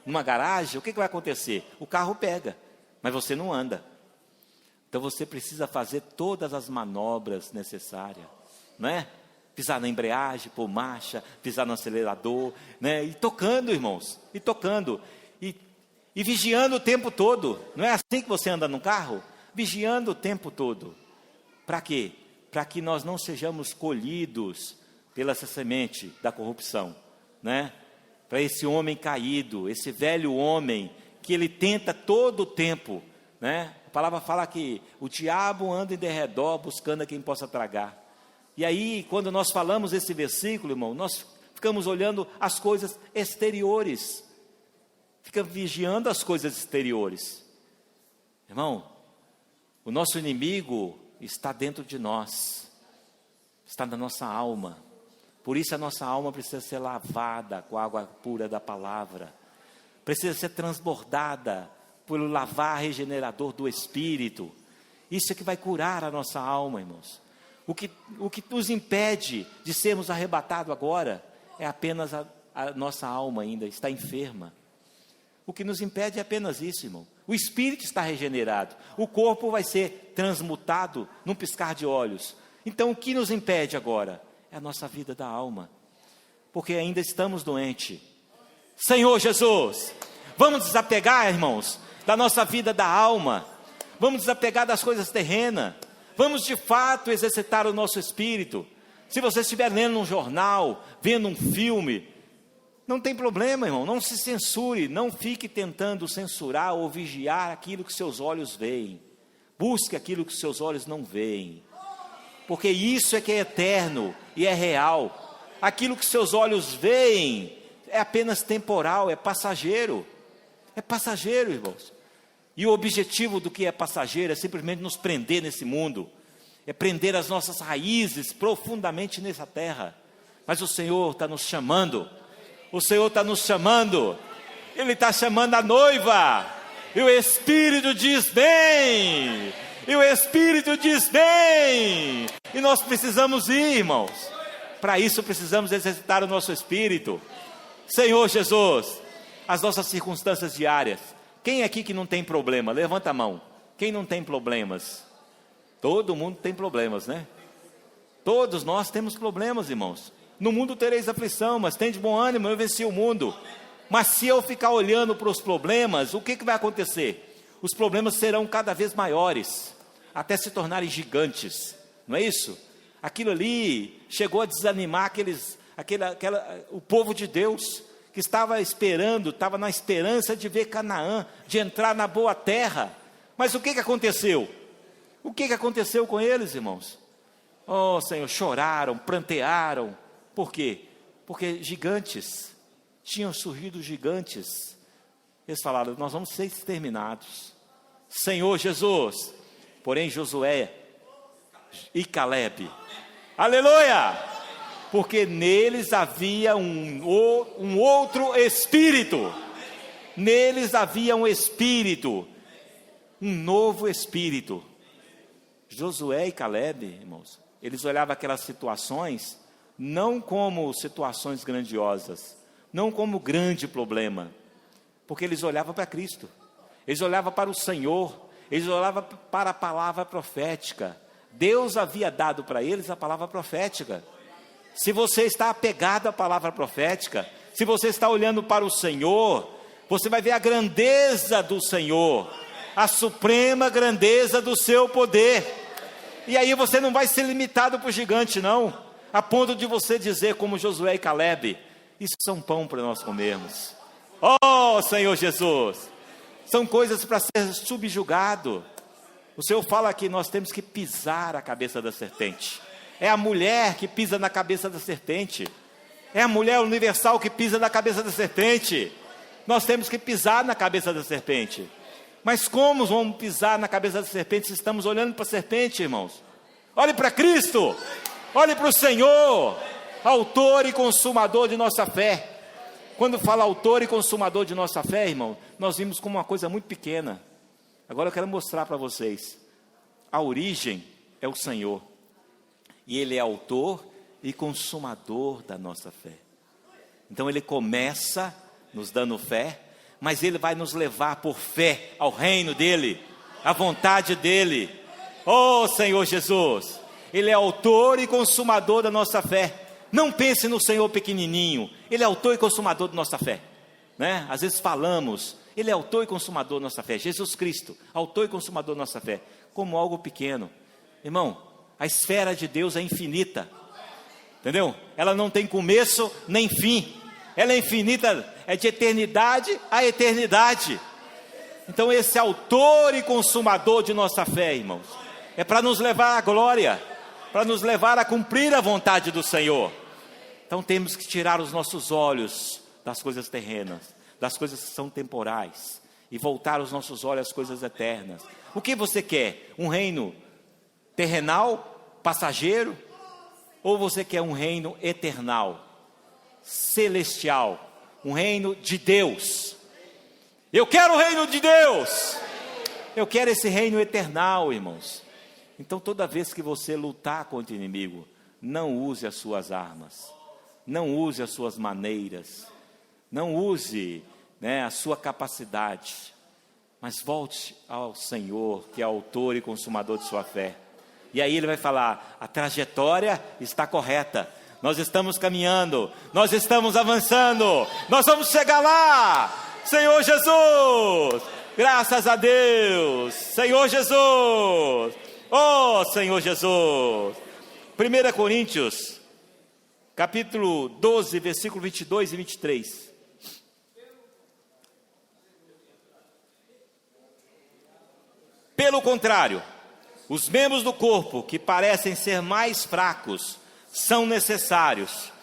numa garagem, o que vai acontecer? O carro pega, mas você não anda. Então você precisa fazer todas as manobras necessárias, né? Pisar na embreagem, pôr marcha, pisar no acelerador, né? E tocando, irmãos, e tocando, e vigiando o tempo todo. Não é assim que você anda no carro? Vigiando o tempo todo. Para quê? Para que nós não sejamos colhidos pela essa semente da corrupção, né? Para esse homem caído, esse velho homem, que ele tenta todo o tempo, né? A palavra fala que o diabo anda em derredor buscando a quem possa tragar. E aí, quando nós falamos esse versículo, irmão, nós ficamos olhando as coisas exteriores, fica vigiando as coisas exteriores. Irmão, o nosso inimigo está dentro de nós, está na nossa alma. Por isso a nossa alma precisa ser lavada com a água pura da palavra, precisa ser transbordada pelo lavar regenerador do Espírito. Isso é que vai curar a nossa alma, irmãos. O que nos impede de sermos arrebatados agora é apenas a nossa alma ainda está enferma. O que nos impede é apenas isso, irmão. O Espírito está regenerado, o corpo vai ser transmutado num piscar de olhos. Então o que nos impede agora? É a nossa vida da alma, porque ainda estamos doentes. Senhor Jesus, vamos desapegar, irmãos, da nossa vida da alma, vamos desapegar das coisas terrenas, vamos de fato exercitar o nosso espírito. Se você estiver lendo um jornal, vendo um filme, não tem problema, irmão, não se censure, não fique tentando censurar ou vigiar aquilo que seus olhos veem. Busque aquilo que seus olhos não veem, porque isso é que é eterno e é real. Aquilo que seus olhos veem é apenas temporal, é passageiro, irmãos. E o objetivo do que é passageiro é simplesmente nos prender nesse mundo, é prender as nossas raízes profundamente nessa terra. Mas o Senhor está nos chamando, Ele está chamando a noiva, e o Espírito diz vem, e nós precisamos ir, irmãos. Para isso precisamos exercitar o nosso espírito. Senhor Jesus, as nossas circunstâncias diárias. Quem aqui que não tem problema? Levanta a mão. Quem não tem problemas? Todo mundo tem problemas, né? Todos nós temos problemas, irmãos. No mundo tereis aflição, mas tem de bom ânimo, eu venci o mundo. Mas se eu ficar olhando para os problemas, o que vai acontecer? Os problemas serão cada vez maiores, até se tornarem gigantes, não é isso? Aquilo ali chegou a desanimar o povo de Deus, que estava na esperança de ver Canaã, de entrar na boa terra. Mas o que aconteceu? O que aconteceu com eles, irmãos? Oh Senhor, choraram, prantearam. Por quê? Porque tinham surgido gigantes. Eles falaram, nós vamos ser exterminados. Senhor Jesus, porém Josué e Calebe, aleluia, porque neles havia um outro espírito, um novo espírito. Josué e Calebe, irmãos, eles olhavam aquelas situações não como situações grandiosas, não como grande problema, porque eles olhavam para Cristo, eles olhavam para o Senhor, eles olhavam para a palavra profética. Deus havia dado para eles a palavra profética. Se você está apegado à palavra profética, se você está olhando para o Senhor, Você vai ver a grandeza do Senhor, a suprema grandeza do seu poder. E aí você não vai ser limitado por gigante, não, a ponto de você dizer como Josué e Caleb: isso são pão para nós comermos. Oh, Senhor Jesus, são coisas para ser subjugado. O Senhor fala que nós temos que pisar a cabeça da serpente. É a mulher que pisa na cabeça da serpente. É a mulher universal que pisa na cabeça da serpente. Nós temos que pisar na cabeça da serpente. Mas como vamos pisar na cabeça da serpente se estamos olhando para a serpente, irmãos? Olhe para Cristo. Olhe para o Senhor, autor e consumador de nossa fé. Quando fala autor e consumador de nossa fé, irmão, nós vimos como uma coisa muito pequena. Agora eu quero mostrar para vocês. A origem é o Senhor. E Ele é autor e consumador da nossa fé. Então Ele começa nos dando fé, mas Ele vai nos levar por fé ao reino dEle, à vontade dEle. Oh, Senhor Jesus, Ele é autor e consumador da nossa fé. Não pense no Senhor pequenininho, Ele é autor e consumador da nossa fé, né? Às vezes falamos, Ele é autor e consumador da nossa fé. Jesus Cristo, autor e consumador da nossa fé, como algo pequeno. Irmão, a esfera de Deus é infinita, entendeu? Ela não tem começo nem fim, ela é infinita, é de eternidade a eternidade. Então esse autor e consumador de nossa fé, irmãos, é para nos levar à glória, para nos levar a cumprir a vontade do Senhor. Então temos que tirar os nossos olhos das coisas terrenas, das coisas que são temporais, e voltar os nossos olhos às coisas eternas. O que você quer? Um reino terrenal, passageiro? Ou você quer um reino eternal, celestial, um reino de Deus? Eu quero o reino de Deus, eu quero esse reino eternal, irmãos. Então toda vez que você lutar contra o inimigo, não use as suas armas, não use as suas maneiras, não use, a sua capacidade, mas volte ao Senhor, que é autor e consumador de sua fé. E aí Ele vai falar: a trajetória está correta, nós estamos caminhando, nós estamos avançando, nós vamos chegar lá, Senhor Jesus, graças a Deus, Senhor Jesus, oh Senhor Jesus. 1 Coríntios, capítulo 12, versículo 22 e 23. Pelo contrário, os membros do corpo que parecem ser mais fracos são necessários,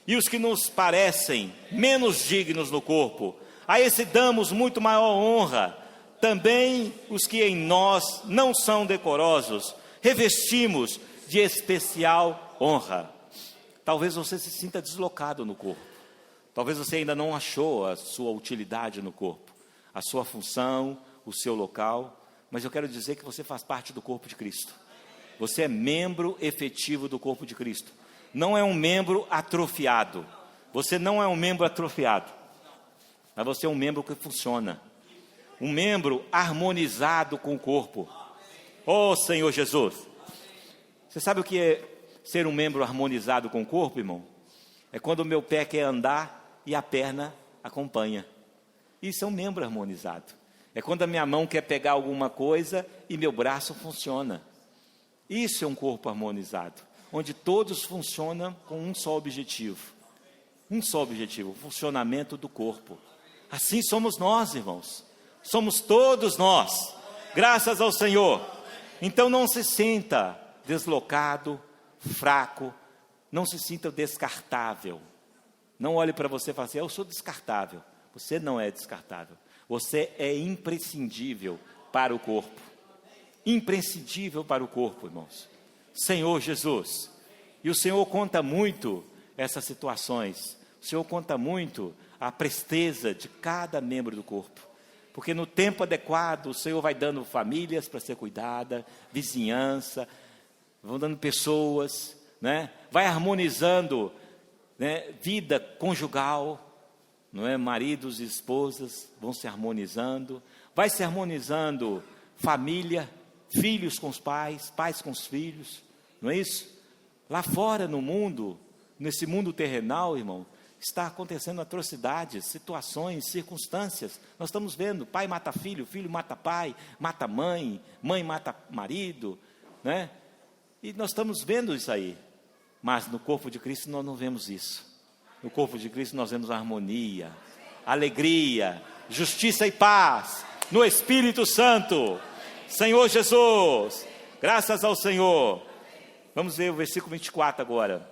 e os que nos parecem menos dignos no corpo, a esse damos muito maior honra. Também os que em nós não são decorosos, revestimos de especial honra. Talvez você se sinta deslocado no corpo, talvez você ainda não achou a sua utilidade no corpo, a sua função, o seu local. Mas eu quero dizer que você faz parte do corpo de Cristo. Você é membro efetivo do corpo de Cristo. Não é um membro atrofiado. Você não é um membro atrofiado, mas você é um membro que funciona. Um membro harmonizado com o corpo. Oh, Senhor Jesus. Você sabe o que é ser um membro harmonizado com o corpo, irmão? É quando o meu pé quer andar e a perna acompanha. Isso é um membro harmonizado. É quando a minha mão quer pegar alguma coisa e meu braço funciona. Isso é um corpo harmonizado, onde todos funcionam com um só objetivo. Um só objetivo, o funcionamento do corpo. Assim somos nós, irmãos. Somos todos nós, graças ao Senhor. Então não se sinta deslocado, fraco, não se sinta descartável. Não olhe para você e fale assim: eu sou descartável. Você não é descartável. Você é imprescindível para o corpo. Imprescindível para o corpo, irmãos. Senhor Jesus. E o Senhor conta muito essas situações. O Senhor conta muito a presteza de cada membro do corpo. Porque no tempo adequado, o Senhor vai dando famílias para ser cuidada, vizinhança, vão dando pessoas, vai harmonizando, vida conjugal. Não é? Maridos e esposas vão se harmonizando, vai se harmonizando família, filhos com os pais, pais com os filhos, não é isso? Lá fora no mundo, nesse mundo terrenal, irmão, está acontecendo atrocidades, situações, circunstâncias. Nós estamos vendo, pai mata filho, filho mata pai, mata mãe, mãe mata marido, né? E nós estamos vendo isso aí. Mas no corpo de Cristo nós não vemos isso. No corpo de Cristo nós vemos harmonia, alegria, justiça e paz no Espírito Santo. Senhor Jesus, graças ao Senhor. Vamos ver o versículo 24 agora.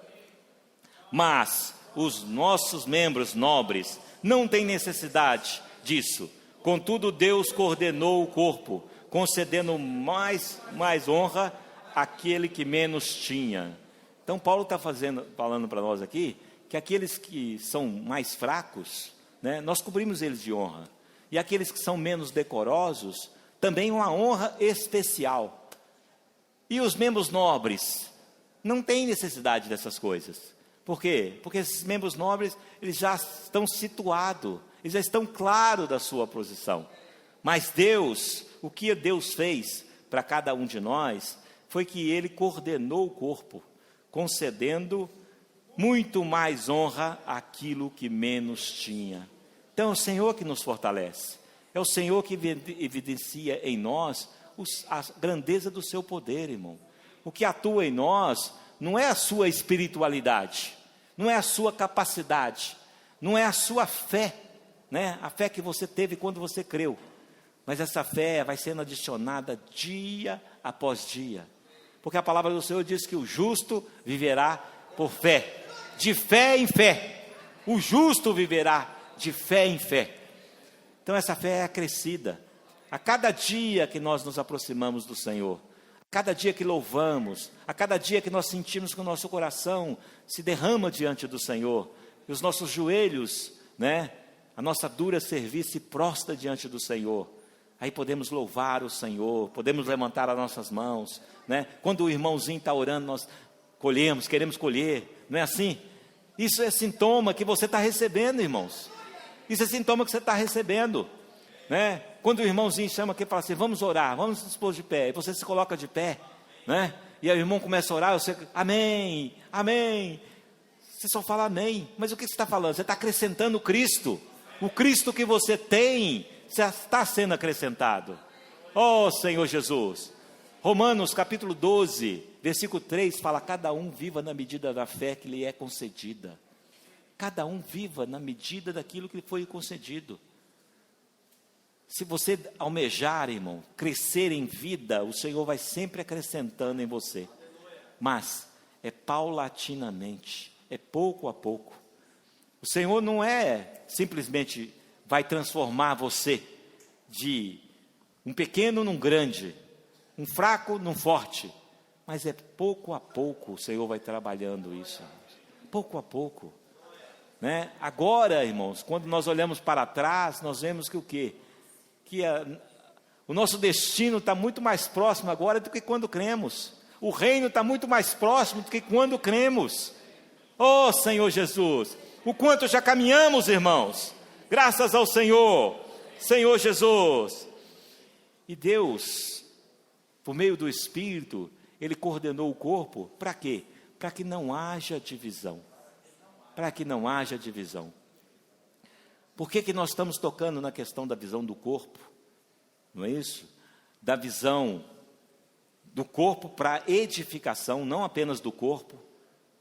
Mas os nossos membros nobres não têm necessidade disso. Contudo, Deus coordenou o corpo, concedendo mais honra àquele que menos tinha. Então, Paulo está falando para nós aqui, que aqueles que são mais fracos, né, nós cobrimos eles de honra. E aqueles que são menos decorosos, também uma honra especial. E os membros nobres não têm necessidade dessas coisas. Por quê? Porque esses membros nobres, eles já estão situados, eles já estão claros da sua posição. Mas Deus, o que Deus fez para cada um de nós, foi que Ele coordenou o corpo, concedendo muito mais honra àquilo que menos tinha. Então é o Senhor que nos fortalece, é o Senhor que evidencia em nós a grandeza do seu poder, irmão. O que atua em nós não é a sua espiritualidade, não é a sua capacidade, não é a sua fé, né? A fé que você teve quando você creu, mas essa fé vai sendo adicionada dia após dia, porque a palavra do Senhor diz que o justo viverá por fé, de fé em fé, o justo viverá de fé em fé. Então essa fé é acrescida, a cada dia que nós nos aproximamos do Senhor, a cada dia que louvamos, a cada dia que nós sentimos que o nosso coração se derrama diante do Senhor, e os nossos joelhos, né, a nossa dura serviço se prostra diante do Senhor, aí podemos louvar o Senhor, podemos levantar as nossas mãos, né? Quando o irmãozinho está orando, nós colhemos, queremos colher, não é assim? Isso é sintoma que você está recebendo, irmãos. Isso é sintoma que você está recebendo, né? Quando o irmãozinho chama aqui e fala assim, vamos orar, vamos nos pôr de pé, e você se coloca de pé, né? E aí o irmão começa a orar, você, amém, amém. Você só fala amém, mas o que você está falando? Você está acrescentando Cristo. O Cristo que você tem já está sendo acrescentado. Oh Senhor Jesus. Romanos capítulo 12, versículo 3 fala, cada um viva na medida da fé que lhe é concedida. Cada um viva na medida daquilo que lhe foi concedido. Se você almejar, irmão, crescer em vida, o Senhor vai sempre acrescentando em você. Mas é paulatinamente, é pouco a pouco. O Senhor não é simplesmente vai transformar você de um pequeno num grande, um fraco num forte, mas é pouco a pouco o Senhor vai trabalhando isso, pouco a pouco, né? Agora, irmãos, quando nós olhamos para trás, nós vemos que o quê? Que o nosso destino está muito mais próximo agora do que quando cremos, o reino está muito mais próximo do que quando cremos. Oh Senhor Jesus, o quanto já caminhamos, irmãos, graças ao Senhor, Senhor Jesus. E Deus, por meio do Espírito, Ele coordenou o corpo, para quê? Para que não haja divisão, para que não haja divisão. Por que nós estamos tocando na questão da visão do corpo? Não é isso? Da visão do corpo para edificação, não apenas do corpo,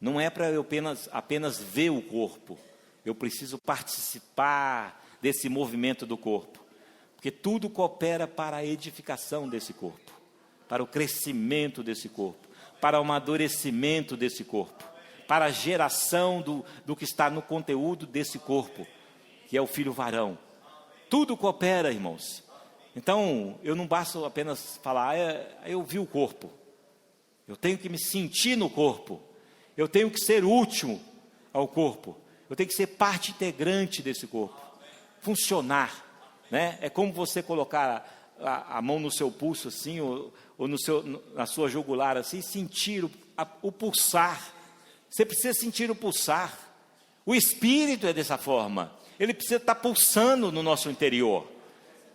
não é para eu apenas ver o corpo, eu preciso participar desse movimento do corpo, porque tudo coopera para a edificação desse corpo, para o crescimento desse corpo, para o amadurecimento desse corpo, para a geração do que está no conteúdo desse corpo, que é o filho varão. Tudo coopera, irmãos. Então, eu não basta apenas falar, eu vi o corpo, eu tenho que me sentir no corpo, eu tenho que ser útil ao corpo, eu tenho que ser parte integrante desse corpo, funcionar, né? É como você colocar a mão no seu pulso assim, ou na sua jugular assim, sentir o pulsar. Você precisa sentir o pulsar. O Espírito é dessa forma, ele precisa estar pulsando no nosso interior,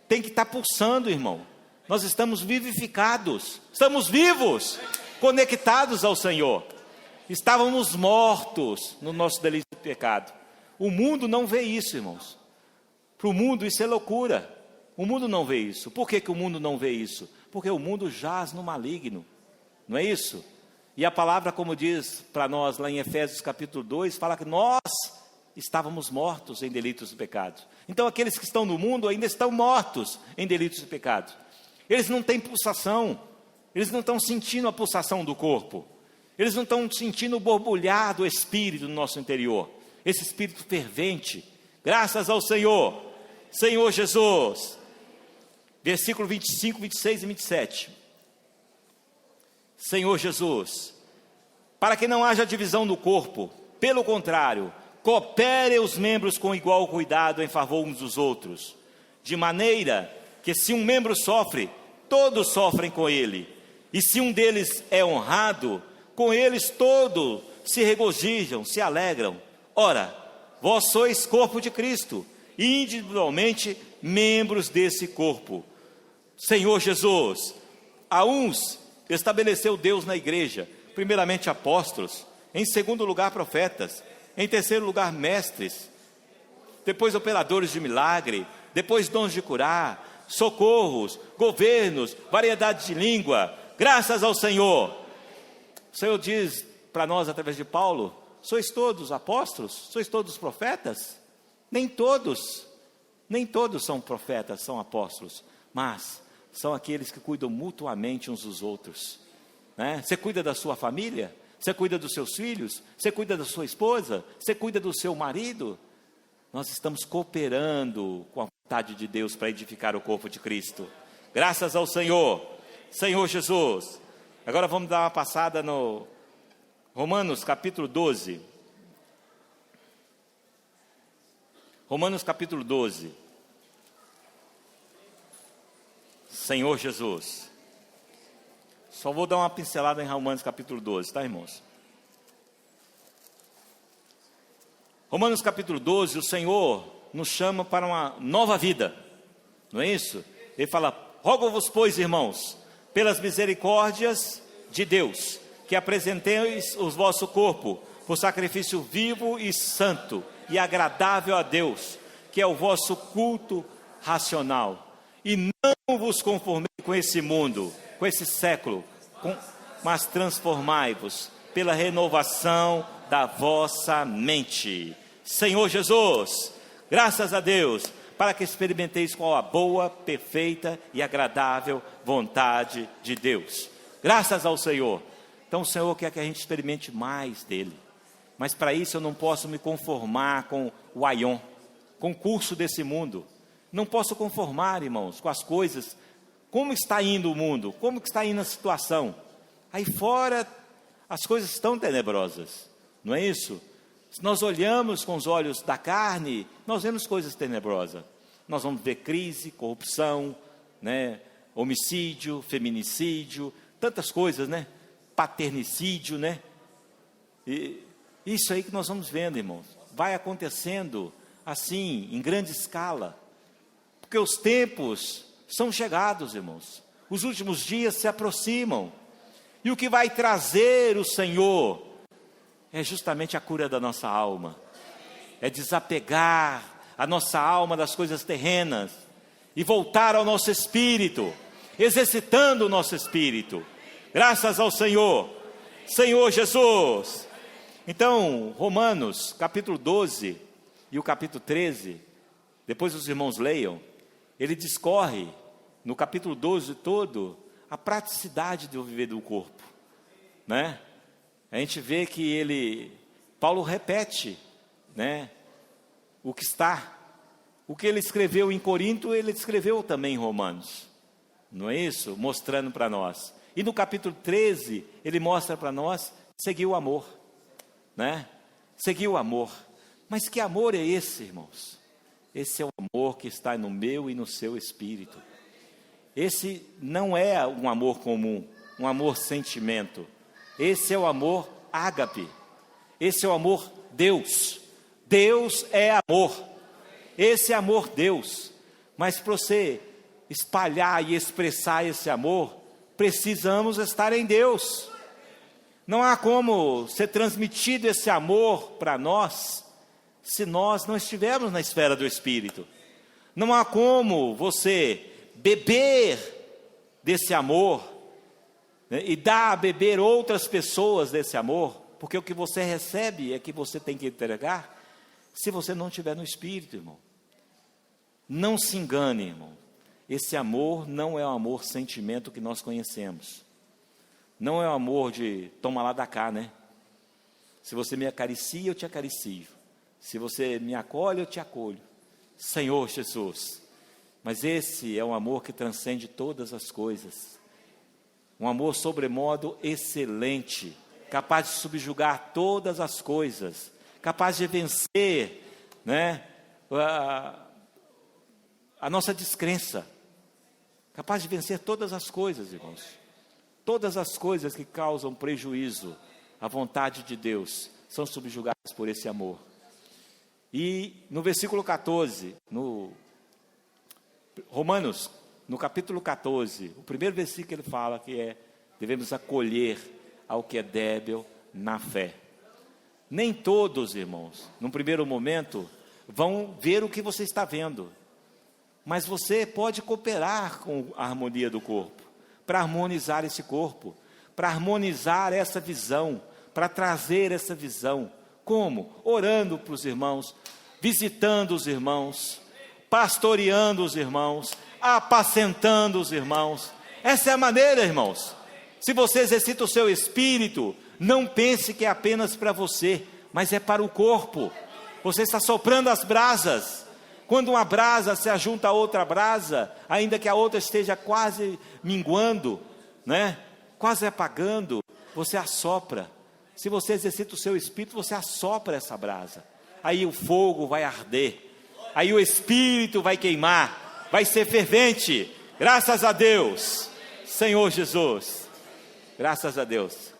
tem que estar pulsando, irmão. Nós estamos vivificados, estamos vivos, conectados ao Senhor. Estávamos mortos no nosso delito de pecado. O mundo não vê isso, irmãos. Para o mundo isso é loucura. O mundo não vê isso. Por que o mundo não vê isso? Porque o mundo jaz no maligno. Não é isso? E a palavra, como diz para nós lá em Efésios capítulo 2, fala que nós estávamos mortos em delitos e pecados. Então aqueles que estão no mundo ainda estão mortos em delitos e pecados. Eles não têm pulsação. Eles não estão sentindo a pulsação do corpo. Eles não estão sentindo o borbulhar do Espírito no nosso interior. Esse Espírito fervente. Graças ao Senhor. Senhor Jesus. Versículo 25, 26 e 27. Senhor Jesus, para que não haja divisão do corpo, pelo contrário, coopere os membros com igual cuidado em favor uns dos outros, de maneira que se um membro sofre, todos sofrem com ele, e se um deles é honrado, com eles todos se regozijam, se alegram. Ora, vós sois corpo de Cristo, e individualmente membros desse corpo. Senhor Jesus, a uns estabeleceu Deus na igreja, primeiramente apóstolos, em segundo lugar profetas, em terceiro lugar mestres, depois operadores de milagre, depois dons de curar, socorros, governos, variedade de língua. Graças ao Senhor. O Senhor diz para nós através de Paulo: sois todos apóstolos? Sois todos profetas? Nem todos são profetas, são apóstolos, mas são aqueles que cuidam mutuamente uns dos outros, né? Você cuida da sua família, você cuida dos seus filhos, você cuida da sua esposa, você cuida do seu marido. Nós estamos cooperando com a vontade de Deus para edificar o corpo de Cristo. Graças ao Senhor, Senhor Jesus. Agora vamos dar uma passada no Romanos capítulo 12. Romanos capítulo 12. Senhor Jesus. Só vou dar uma pincelada em Romanos capítulo 12, tá, irmãos? Romanos capítulo 12, o Senhor nos chama para uma nova vida, não é isso? Ele fala: rogo-vos, pois, irmãos, pelas misericórdias de Deus, que apresenteis o vosso corpo por sacrifício vivo e santo e agradável a Deus, que é o vosso culto racional. E não vos conformei com esse mundo, com esse século, mas transformai-vos pela renovação da vossa mente. Senhor Jesus, graças a Deus, para que experimenteis qual a boa, perfeita e agradável vontade de Deus. Graças ao Senhor. Então o Senhor quer que a gente experimente mais dele. Mas para isso eu não posso me conformar com o aion, com o curso desse mundo. Não posso conformar, irmãos, com as coisas. Como está indo o mundo? Como está indo a situação? Aí fora as coisas estão tenebrosas, não é isso? Se nós olhamos com os olhos da carne, nós vemos coisas tenebrosas. Nós vamos ver crise, corrupção, né? Homicídio, feminicídio, tantas coisas, né? Paternicídio, né? E isso aí que nós vamos vendo, irmãos. Vai acontecendo assim, em grande escala. Porque os tempos são chegados, irmãos. Os últimos dias se aproximam. E o que vai trazer o Senhor é justamente a cura da nossa alma. É desapegar a nossa alma das coisas terrenas e voltar ao nosso espírito, exercitando o nosso espírito. Graças ao Senhor, Senhor Jesus. Então, Romanos capítulo 12 e o capítulo 13, depois os irmãos leiam, ele discorre no capítulo 12 todo a praticidade de viver do corpo, né? A gente vê que Paulo repete, né? O que ele escreveu em Corinto, ele escreveu também em Romanos, não é isso? Mostrando para nós. E no capítulo 13, ele mostra para nós seguir o amor, né? Seguir o amor. Mas que amor é esse, irmãos? Esse é o amor que está no meu e no seu espírito. Esse não é um amor comum, um amor sentimento. Esse é o amor ágape. Esse é o amor Deus. Deus é amor. Esse é amor Deus. Mas para você espalhar e expressar esse amor, precisamos estar em Deus. Não há como ser transmitido esse amor para nós se nós não estivermos na esfera do Espírito. Não há como você beber desse amor, né, e dar a beber outras pessoas desse amor, porque o que você recebe é que você tem que entregar, se você não estiver no Espírito, irmão. Não se engane, irmão. Esse amor não é o amor sentimento que nós conhecemos. Não é o amor de toma lá da cá, né? Se você me acaricia, eu te acaricio. Se você me acolhe, eu te acolho. Senhor Jesus. Mas esse é um amor que transcende todas as coisas. Um amor sobremodo excelente, capaz de subjugar todas as coisas, capaz de vencer, né, a nossa descrença, capaz de vencer todas as coisas, irmãos. Todas as coisas que causam prejuízo à vontade de Deus são subjugadas por esse amor. E no versículo 14, no Romanos, no capítulo 14, o primeiro versículo ele fala que devemos acolher ao que é débil na fé. Nem todos, irmãos, num primeiro momento, vão ver o que você está vendo. Mas você pode cooperar com a harmonia do corpo, para harmonizar esse corpo, para harmonizar essa visão, para trazer essa visão. Como? Orando para os irmãos, visitando os irmãos, pastoreando os irmãos, apacentando os irmãos. Essa é a maneira, irmãos. Se você exercita o seu espírito, não pense que é apenas para você, mas é para o corpo. Você está soprando as brasas. Quando uma brasa se ajunta a outra brasa, ainda que a outra esteja quase minguando, né? Quase apagando, você assopra. Se você exercita o seu espírito, você assopra essa brasa. Aí o fogo vai arder. Aí o espírito vai queimar. Vai ser fervente. Graças a Deus. Senhor Jesus. Graças a Deus.